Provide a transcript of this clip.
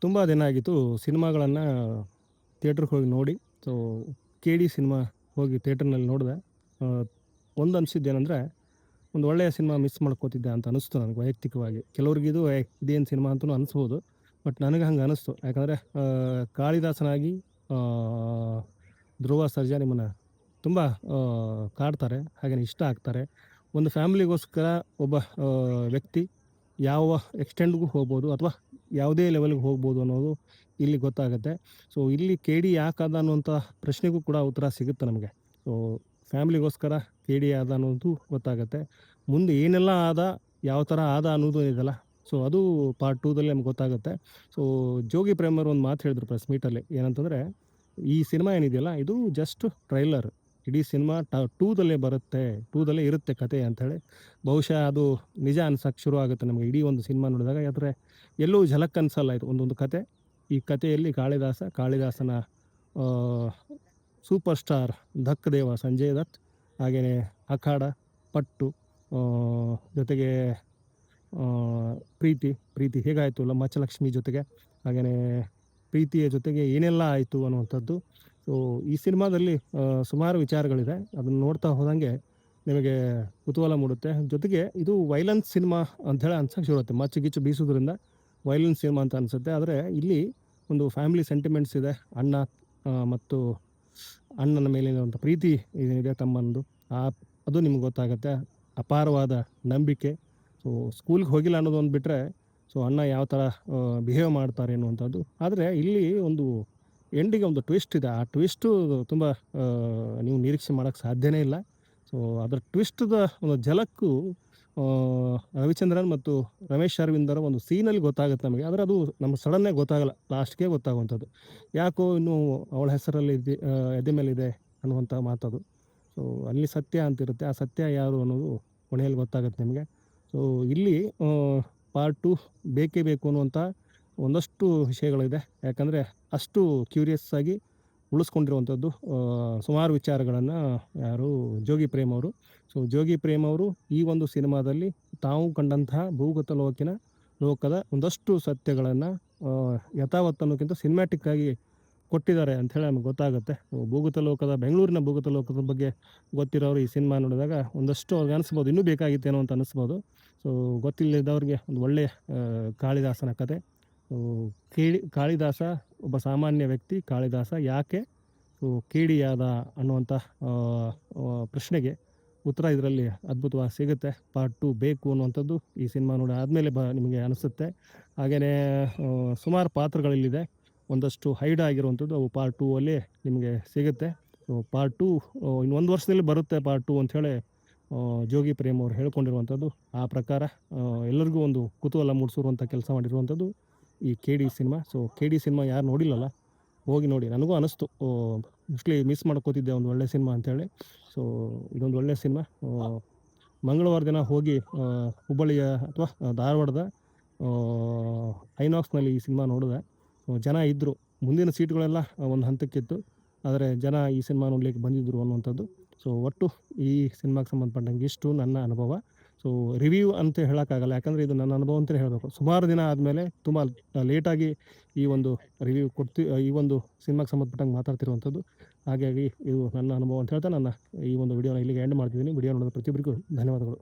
ತುಂಬ ದಿನ ಆಗಿತ್ತು ಸಿನಿಮಾಗಳನ್ನು ಥಿಯೇಟ್ರಿಗೆ ಹೋಗಿ ನೋಡಿ. ಸೊ ಕೆ ಡಿ ಸಿನಿಮಾ ಹೋಗಿ ಥಿಯೇಟ್ರ್ನಲ್ಲಿ ನೋಡಿದೆ. ಒಂದು ಅನಿಸಿದ್ದೇನೆಂದರೆ, ಒಂದು ಒಳ್ಳೆಯ ಸಿನಿಮಾ ಮಿಸ್ ಮಾಡ್ಕೋತಿದ್ದೆ ಅಂತ ಅನಿಸ್ತು ನನಗೆ ವೈಯಕ್ತಿಕವಾಗಿ. ಕೆಲವ್ರಿಗಿದು ಇದೇನು ಸಿನಿಮಾ ಅಂತಲೂ ಅನಿಸ್ಬೋದು. ಬಟ್ ನನಗೆ ಹಂಗೆ ಅನಿಸ್ತು. ಯಾಕಂದರೆ ಕಾಳಿದಾಸನಾಗಿ ಆ, ಧ್ರುವ ಸರ್ಜಾ ನಿಮ್ಮನ್ನು ತುಂಬ ಕಾಡ್ತಾರೆ, ಹಾಗೆಯೇ ಇಷ್ಟ ಆಗ್ತಾರೆ. ಒಂದು ಫ್ಯಾಮಿಲಿಗೋಸ್ಕರ ಒಬ್ಬ ವ್ಯಕ್ತಿ ಯಾವ ಎಕ್ಸ್ಟೆಂಡ್‌ಗೂ ಹೋಗ್ಬೋದು ಅಥವಾ ಯಾವುದೇ ಲೆವೆಲ್‌ಗೆ ಹೋಗ್ಬೋದು ಅನ್ನೋದು ಇಲ್ಲಿ ಗೊತ್ತಾಗುತ್ತೆ. ಸೊ ಇಲ್ಲಿ ಕೆ ಡಿ ಯಾಕಾದ ಅನ್ನುವಂಥ ಪ್ರಶ್ನೆಗೂ ಕೂಡ ಉತ್ತರ ಸಿಗುತ್ತೆ ನಮಗೆ. ಸೊ ಫ್ಯಾಮಿಲಿಗೋಸ್ಕರ ಕೆ ಡಿ ಆದ ಅನ್ನೋದು ಗೊತ್ತಾಗುತ್ತೆ. ಮುಂದೆ ಏನೆಲ್ಲ ಆದ, ಯಾವ ಥರ ಆದ ಅನ್ನೋದು ಇದೆಯಲ್ಲ, ಸೊ ಅದು ಪಾರ್ಟ್ 2ದಲ್ಲಿ ನಮ್ಗೆ ಗೊತ್ತಾಗುತ್ತೆ. ಸೊ ಜೋಗಿ ಪ್ರೇಮರು ಒಂದು ಮಾತು ಹೇಳಿದ್ರು ಪ್ರೆಸ್ ಮೀಟಲ್ಲಿ. ಏನಂತಂದರೆ, ಈ ಸಿನಿಮಾ ಏನಿದೆಯಲ್ಲ ಇದು ಜಸ್ಟ್ ಟ್ರೈಲರ್. ಇಡೀ ಸಿನಿಮಾ 2ದಲ್ಲೇ ಬರುತ್ತೆ, 2ದಲ್ಲೇ ಇರುತ್ತೆ ಕತೆ ಅಂಥೇಳಿ. ಬಹುಶಃ ಅದು ನಿಜ ಅನ್ಸಕ್ಕೆ ಶುರು ಆಗುತ್ತೆ ನಮಗೆ ಇಡೀ ಒಂದು ಸಿನಿಮಾ ನೋಡಿದಾಗ. ಯಾಕಂದರೆ ಎಲ್ಲೂ ಝಲಕ್ ಅನ್ಸಲ್ಲ ಇದು ಒಂದೊಂದು ಕತೆ. ಈ ಕಥೆಯಲ್ಲಿ ಕಾಳಿದಾಸನ ಆ, ಸೂಪರ್ ಸ್ಟಾರ್ ಧಕ್ ದೇವ ಸಂಜಯ್ ದತ್, ಹಾಗೆಯೇ ಅಖಾಡ, ಪಟ್ಟು, ಆ, ಜೊತೆಗೆ ಆ, ಪ್ರೀತಿ ಹೇಗಾಯಿತು ಮಚ್ಚಲಕ್ಷ್ಮಿ ಜೊತೆಗೆ, ಹಾಗೆಯೇ ಪ್ರೀತಿಯ ಜೊತೆಗೆ ಏನೆಲ್ಲ ಆಯಿತು ಅನ್ನುವಂಥದ್ದು. ಸೊ ಈ ಸಿನಿಮಾದಲ್ಲಿ ಸುಮಾರು ವಿಚಾರಗಳಿದೆ. ಅದನ್ನು ನೋಡ್ತಾ ಹೋದಂಗೆ ನಿಮಗೆ ಕುತೂಹಲ ಮೂಡುತ್ತೆ. ಜೊತೆಗೆ ಇದು ವೈಲೆನ್ಸ್ ಸಿನಿಮಾ ಅಂಥೇಳಿ ಅನ್ಸಕ್ಕೆ ಶುರುವಾಗುತ್ತೆ. ಮಚ್ಚು ಗಿಚ್ಚು ಬೀಸೋದ್ರಿಂದ ವೈಲೆನ್ಸ್ ಸಿನಿಮಾ ಅಂತ ಅನಿಸುತ್ತೆ. ಆದರೆ ಇಲ್ಲಿ ಒಂದು ಫ್ಯಾಮಿಲಿ ಸೆಂಟಿಮೆಂಟ್ಸ್ ಇದೆ. ಅಣ್ಣ ಮತ್ತು ಅಣ್ಣನ ಮೇಲಿರುವಂಥ ಪ್ರೀತಿ ಏನಿದೆ ತಮ್ಮಂದು, ಅದು ನಿಮ್ಗೆ ಗೊತ್ತಾಗುತ್ತೆ. ಅಪಾರವಾದ ನಂಬಿಕೆ. ಸೊ ಸ್ಕೂಲ್ಗೆ ಹೋಗಿಲ್ಲ ಅನ್ನೋದು ಒಂದು ಬಿಟ್ಟರೆ, ಸೊ ಅಣ್ಣ ಯಾವ ಥರ ಬಿಹೇವ್ ಮಾಡ್ತಾರೆ ಅನ್ನುವಂಥದ್ದು. ಆದರೆ ಇಲ್ಲಿ ಒಂದು ಎಂಡಿಗೆ ಒಂದು ಟ್ವಿಸ್ಟ್ ಇದೆ. ಆ ಟ್ವಿಸ್ಟು ತುಂಬ ನೀವು ನಿರೀಕ್ಷೆ ಮಾಡೋಕ್ಕೆ ಸಾಧ್ಯನೇ ಇಲ್ಲ. ಸೊ ಅದರ ಟ್ವಿಸ್ಟ್‌ದ ಒಂದು ಝಲಕ್ಕು ರವಿಚಂದ್ರನ್ ಮತ್ತು ರಮೇಶ್ ಅರವಿಂದರ ಒಂದು ಸೀನಲ್ಲಿ ಗೊತ್ತಾಗುತ್ತೆ ನಮಗೆ. ಆದರೆ ಅದು ನಮ್ಗೆ ಸಡನ್ನಾಗಿ ಗೊತ್ತಾಗಲ್ಲ, ಲಾಸ್ಟ್‌ಗೆ ಗೊತ್ತಾಗುವಂಥದ್ದು. ಯಾಕೋ ಇನ್ನೂ ಅವಳ ಹೆಸರಲ್ಲಿ ಎದೆ ಮೇಲಿದೆ ಅನ್ನುವಂಥ ಮಾತದು. ಸೊ ಅಲ್ಲಿ ಸತ್ಯ ಅಂತಿರುತ್ತೆ. ಆ ಸತ್ಯ ಯಾರು ಅನ್ನೋದು ಕೊನೆಯಲ್ಲಿ ಗೊತ್ತಾಗುತ್ತೆ ನಿಮಗೆ. ಸೊ ಇಲ್ಲಿ ಪಾರ್ಟ್ 2 ಬೇಕೇ ಬೇಕು ಅನ್ನುವಂಥ ಒಂದಷ್ಟು ವಿಷಯಗಳಿದೆ. ಯಾಕಂದರೆ ಅಷ್ಟು ಕ್ಯೂರಿಯಸ್ ಆಗಿ ಉಳಿಸ್ಕೊಂಡಿರುವಂಥದ್ದು ಸುಮಾರು ವಿಚಾರಗಳನ್ನು ಯಾರು ಜೋಗಿ ಪ್ರೇಮ್ ಅವರು. ಸೊ ಜೋಗಿ ಪ್ರೇಮ್ ಅವರು ಈ ಒಂದು ಸಿನಿಮಾದಲ್ಲಿ ತಾವು ಕಂಡಂತಹ ಲೋಕದ ಒಂದಷ್ಟು ಸತ್ಯಗಳನ್ನು ಯಥಾವತ್ ಅನ್ನೋಕ್ಕಿಂತ ಸಿನಿಮ್ಯಾಟಿಕ್ ಆಗಿ ಕೊಟ್ಟಿದ್ದಾರೆ ಅಂಥೇಳಿ ನಮಗೆ ಗೊತ್ತಾಗುತ್ತೆ. ಬೆಂಗಳೂರಿನ ಭೂಗತ ಲೋಕದ ಬಗ್ಗೆ ಗೊತ್ತಿರೋರು ಈ ಸಿನಿಮಾ ನೋಡಿದಾಗ ಒಂದಷ್ಟು ಅವ್ರಿಗೆ ಅನಿಸ್ಬೋದು, ಇನ್ನೂ ಬೇಕಾಗಿತ್ತೇನೋ ಅಂತ ಅನಿಸ್ಬೋದು. ಸೊ ಗೊತ್ತಿಲ್ಲದವ್ರಿಗೆ ಒಂದು ಒಳ್ಳೆಯ ಕಾಳಿದಾಸನ ಕತೆ. ಕಾಳಿದಾಸ ಒಬ್ಬ ಸಾಮಾನ್ಯ ವ್ಯಕ್ತಿ. ಕಾಳಿದಾಸ ಯಾಕೆ ಕೇಡಿಯಾದ ಅನ್ನುವಂಥ ಪ್ರಶ್ನೆಗೆ ಉತ್ತರ ಇದರಲ್ಲಿ ಅದ್ಭುತವಾಗಿ ಸಿಗುತ್ತೆ. ಪಾರ್ಟ್ 2 ಬೇಕು ಅನ್ನುವಂಥದ್ದು ಈ ಸಿನಿಮಾ ನೋಡಿ ಆದಮೇಲೆ ನಿಮಗೆ ಅನಿಸುತ್ತೆ. ಹಾಗೆಯೇ ಸುಮಾರು ಪಾತ್ರಗಳಿಲ್ಲಿದೆ. ಒಂದಷ್ಟು ಹೈಡ್ ಆಗಿರುವಂಥದ್ದು ಅವು ಪಾರ್ಟ್ 2ಅಲ್ಲಿ ನಿಮಗೆ ಸಿಗುತ್ತೆ. ಸೊ ಪಾರ್ಟ್ 2 ಇನ್ನೊಂದು ವರ್ಷದಲ್ಲಿ ಬರುತ್ತೆ ಪಾರ್ಟ್ 2 ಅಂಥೇಳಿ ಜೋಗಿ ಪ್ರೇಮ್ ಅವರು ಹೇಳ್ಕೊಂಡಿರುವಂಥದ್ದು. ಆ ಪ್ರಕಾರ ಎಲ್ಲರಿಗೂ ಒಂದು ಕುತೂಹಲ ಮೂಡಿಸಿರುವಂಥ ಕೆಲಸ ಮಾಡಿರುವಂಥದ್ದು ಈ K D cinema. So K D cinema ಯಾರು ನೋಡಿಲ್ಲಲ್ಲ, ಹೋಗಿ ನೋಡಿ. ನನಗೂ ಅನಿಸ್ತು ಮೋಸ್ಟ್ಲಿ ಮಿಸ್ ಮಾಡ್ಕೋತಿದ್ದೆ ಒಂದು ಒಳ್ಳೆ ಸಿನಿಮಾ ಅಂಥೇಳಿ. ಸೊ ಇದೊಂದು ಒಳ್ಳೆಯ ಸಿನಿಮಾ. ಮಂಗಳವಾರ ದಿನ ಹೋಗಿ ಹುಬ್ಬಳ್ಳಿಯ ಅಥವಾ ಧಾರವಾಡದ ಐನಾಕ್ಸ್ನಲ್ಲಿ ಈ ಸಿನಿಮಾ ನೋಡಿದೆ. ಜನ ಇದ್ದರು, ಮುಂದಿನ ಸೀಟ್ಗಳೆಲ್ಲ ಒಂದು ಹಂತಕ್ಕಿತ್ತು. ಆದರೆ ಜನ ಈ ಸಿನಿಮಾ ನೋಡಲಿಕ್ಕೆ ಬಂದಿದ್ದರು ಅನ್ನುವಂಥದ್ದು. ಸೊ ಒಟ್ಟು ಈ ಸಿನಿಮಾಗೆ ಸಂಬಂಧಪಟ್ಟಂಗೆ ಇಷ್ಟು ನನ್ನ ಅನುಭವ. ಸೊ ರಿವ್ಯೂ ಅಂತ ಹೇಳೋಕ್ಕಾಗಲ್ಲ, ಯಾಕಂದರೆ ಇದು ನನ್ನ ಅನುಭವ ಅಂತಲೇ ಹೇಳಬೇಕು. ಸುಮಾರು ದಿನ ಆದಮೇಲೆ ತುಂಬ ಲೇಟಾಗಿ ಈ ಒಂದು ರಿವ್ಯೂ ಈ ಒಂದು ಸಿನಿಮಾಗೆ ಸಂಬಂಧಪಟ್ಟಂಗೆ ಮಾತಾಡ್ತಿರುವಂಥದ್ದು. ಹಾಗಾಗಿ ಇದು ನನ್ನ ಅನುಭವ ಅಂತ ಹೇಳ್ತಾ ನನ್ನ ಈ ಒಂದು ವಿಡಿಯೋನ ಇಲ್ಲಿಗೆ ಎಂಡ್ ಮಾಡ್ತಿದ್ದೀನಿ. ವಿಡಿಯೋ ನೋಡಿದ ಪ್ರತಿಯೊಬ್ಬರಿಗೂ ಧನ್ಯವಾದಗಳು.